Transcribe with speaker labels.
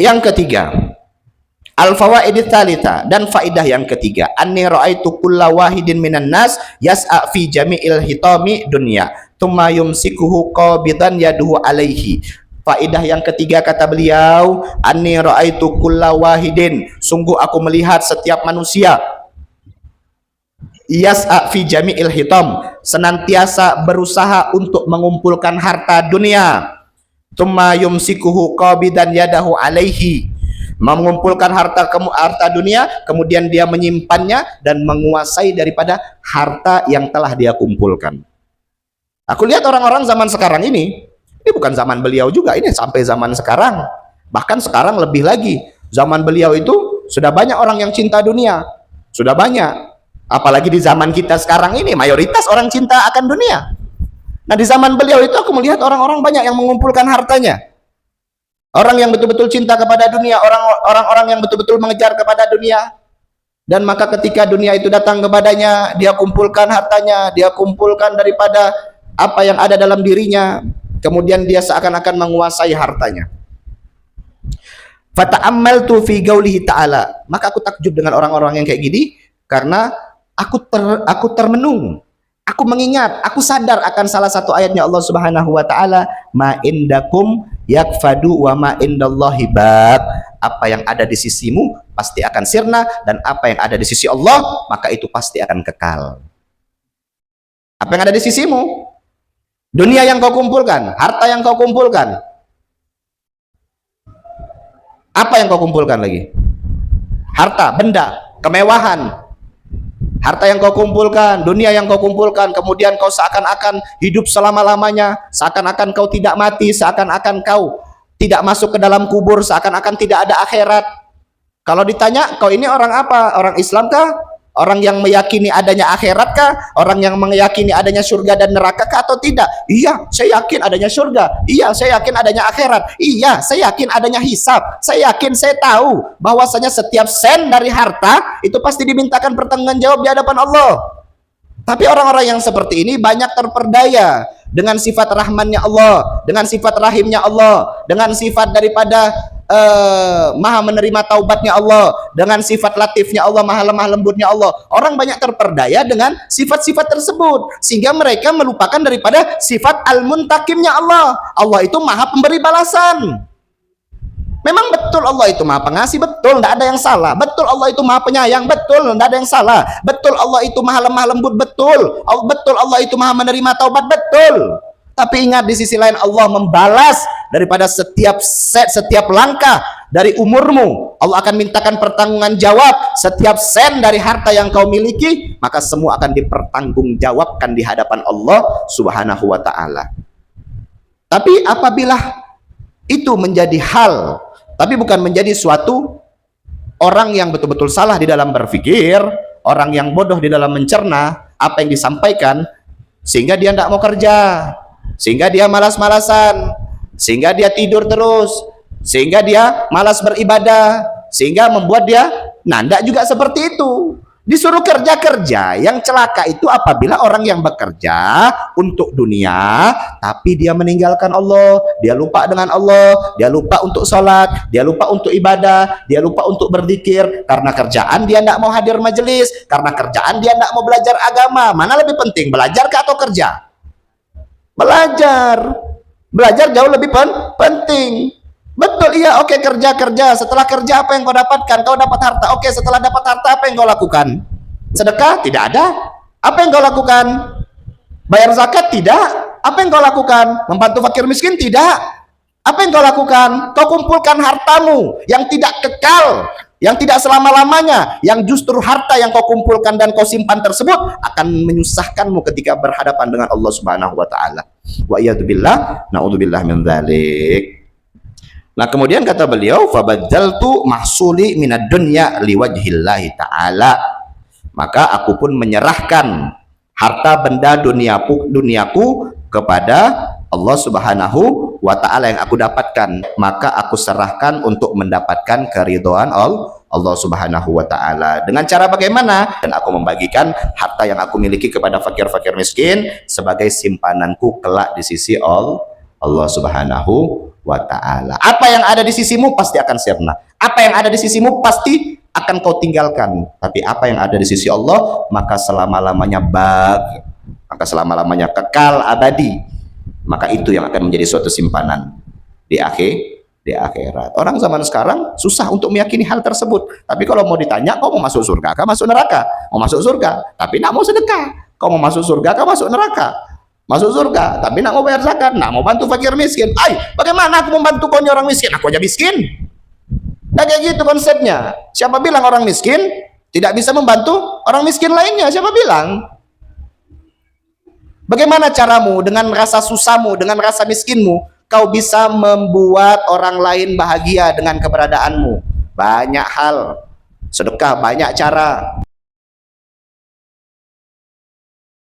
Speaker 1: Yang ketiga, al-fawaidits tsalitsah, dan faidah yang ketiga, anni ra'aitu kulla wahidin minan nas yas'a fi jami'il hitami dunya tsumma yumsikuhu qabidan yaduhu alaihi. Faidah yang ketiga kata beliau, anni ra'aitu kulla wahidin, sungguh aku melihat setiap manusia, yas'a fi jami'il hitam, senantiasa berusaha untuk mengumpulkan harta dunia, tsumma yumsikuhu qabidan yadahu alaihi, mengumpulkan harta dunia, kemudian dia menyimpannya dan menguasai daripada harta yang telah dia kumpulkan. Aku lihat orang-orang zaman sekarang ini bukan zaman beliau juga, ini sampai zaman sekarang, bahkan sekarang lebih lagi. Zaman beliau itu sudah banyak orang yang cinta dunia, sudah banyak, apalagi di zaman kita sekarang ini mayoritas orang cinta akan dunia. Nah, di zaman beliau itu aku melihat orang-orang banyak yang mengumpulkan hartanya, orang yang betul-betul cinta kepada dunia, orang-orang yang betul-betul mengejar kepada dunia. Dan maka ketika dunia itu datang kepadanya, dia kumpulkan hartanya, dia kumpulkan daripada apa yang ada dalam dirinya, kemudian dia seakan-akan menguasai hartanya. Fata'ammaltu fi qaulihi ta'ala, maka aku takjub dengan orang-orang yang kayak gini, karena aku termenung, aku mengingat, aku sadar akan salah satu ayatnya Allah Subhanahu wa taala, ma indakum yakfadu wa ma indallahi baq. Apa yang ada di sisimu pasti akan sirna, dan apa yang ada di sisi Allah maka itu pasti akan kekal. Apa yang ada di sisimu? Dunia yang kau kumpulkan, harta yang kau kumpulkan. Apa yang kau kumpulkan lagi? Harta, benda, kemewahan. Harta yang kau kumpulkan, dunia yang kau kumpulkan, kemudian kau seakan-akan hidup selama-lamanya, seakan-akan kau tidak mati, seakan-akan kau tidak masuk ke dalam kubur, seakan-akan tidak ada akhirat. Kalau ditanya, kau ini orang apa? Orang Islam kah? Orang yang meyakini adanya akhirat kah? Orang yang meyakini adanya surga dan neraka kah atau tidak? Iya, saya yakin adanya surga. Iya, saya yakin adanya akhirat. Iya, saya yakin adanya hisab. Saya yakin, saya tahu bahwasanya setiap sen dari harta itu pasti dimintakan pertanggungjawab di hadapan Allah. Tapi orang-orang yang seperti ini banyak terperdaya dengan sifat rahmannya Allah, dengan sifat rahimnya Allah, dengan sifat daripada maha menerima taubatnya Allah, dengan sifat latifnya Allah, maha lemah lembutnya Allah. Orang banyak terperdaya dengan sifat-sifat tersebut, sehingga mereka melupakan daripada sifat al-muntakimnya Allah. Allah itu maha pemberi balasan. Memang betul Allah itu maha pengasih, betul, tidak ada yang salah. Betul Allah itu maha penyayang, betul, tidak ada yang salah. Betul Allah itu maha lemah lembut, betul. Betul Allah itu maha menerima taubat, betul. Tapi ingat, di sisi lain Allah membalas daripada setiap langkah dari umurmu. Allah akan mintakan pertanggungan jawab setiap sen dari harta yang kau miliki, maka semua akan dipertanggungjawabkan di hadapan Allah Subhanahu wa taala. Tapi apabila itu menjadi hal, tapi bukan menjadi suatu orang yang betul-betul salah di dalam berpikir, orang yang bodoh di dalam mencerna apa yang disampaikan, sehingga dia tidak mau kerja, sehingga dia malas-malasan, sehingga dia tidur terus, sehingga dia malas beribadah, sehingga membuat dia nanda juga seperti itu. Disuruh kerja-kerja. Yang celaka itu apabila orang yang bekerja untuk dunia, tapi dia meninggalkan Allah, dia lupa dengan Allah, dia lupa untuk sholat, dia lupa untuk ibadah, dia lupa untuk berzikir. Karena kerjaan dia tidak mau hadir majelis, karena kerjaan dia tidak mau belajar agama. Mana lebih penting, belajar atau kerja? Belajar jauh lebih penting. Betul, iya, oke, kerja. Setelah kerja apa yang kau dapatkan? Kau dapat harta. Oke, setelah dapat harta apa yang kau lakukan? Sedekah? Tidak ada. Apa yang kau lakukan? Bayar zakat? Tidak. Apa yang kau lakukan? Membantu fakir miskin? Tidak. Apa yang kau lakukan? Kau kumpulkan hartamu yang tidak kekal, yang tidak selama-lamanya, yang justru harta yang kau kumpulkan dan kau simpan tersebut akan menyusahkanmu ketika berhadapan dengan Allah Subhanahu wa taala. Wa iyadzubillah, naudzubillah min dzalik. Nah, kemudian kata beliau, fabadzaltu mahsuli minad dunya liwajhillahi ta'ala. Maka aku pun menyerahkan harta benda duniaku kepada Allah Subhanahu wa ta'ala yang aku dapatkan. Maka aku serahkan untuk mendapatkan keridhaan Allah Subhanahu wa ta'ala. Dengan cara bagaimana? Dan aku membagikan harta yang aku miliki kepada fakir-fakir miskin sebagai simpananku kelak di sisi Allah Subhanahu wa ta'ala. Apa yang ada di sisimu pasti akan sirna. Apa yang ada di sisimu pasti akan kau tinggalkan. Tapi apa yang ada di sisi Allah, maka selama-lamanya maka selama-lamanya kekal abadi. Maka itu yang akan menjadi suatu simpanan di akhirat. Orang zaman sekarang susah untuk meyakini hal tersebut. Tapi kalau mau ditanya, kau mau masuk surga kah masuk neraka? Mau masuk surga, tapi nak mau sedekah. Kau mau masuk surga kah masuk neraka? Masuk surga, tapi nak mau bayar zakat, nak mau bantu fakir miskin. Bagaimana aku membantu kau orang miskin? Aku aja miskin. Nah, kayak gitu konsepnya. Siapa bilang orang miskin tidak bisa membantu orang miskin lainnya? Siapa bilang? Bagaimana caramu dengan rasa susahmu, dengan rasa miskinmu, kau bisa membuat orang lain bahagia dengan keberadaanmu? Banyak hal. Sedekah banyak cara.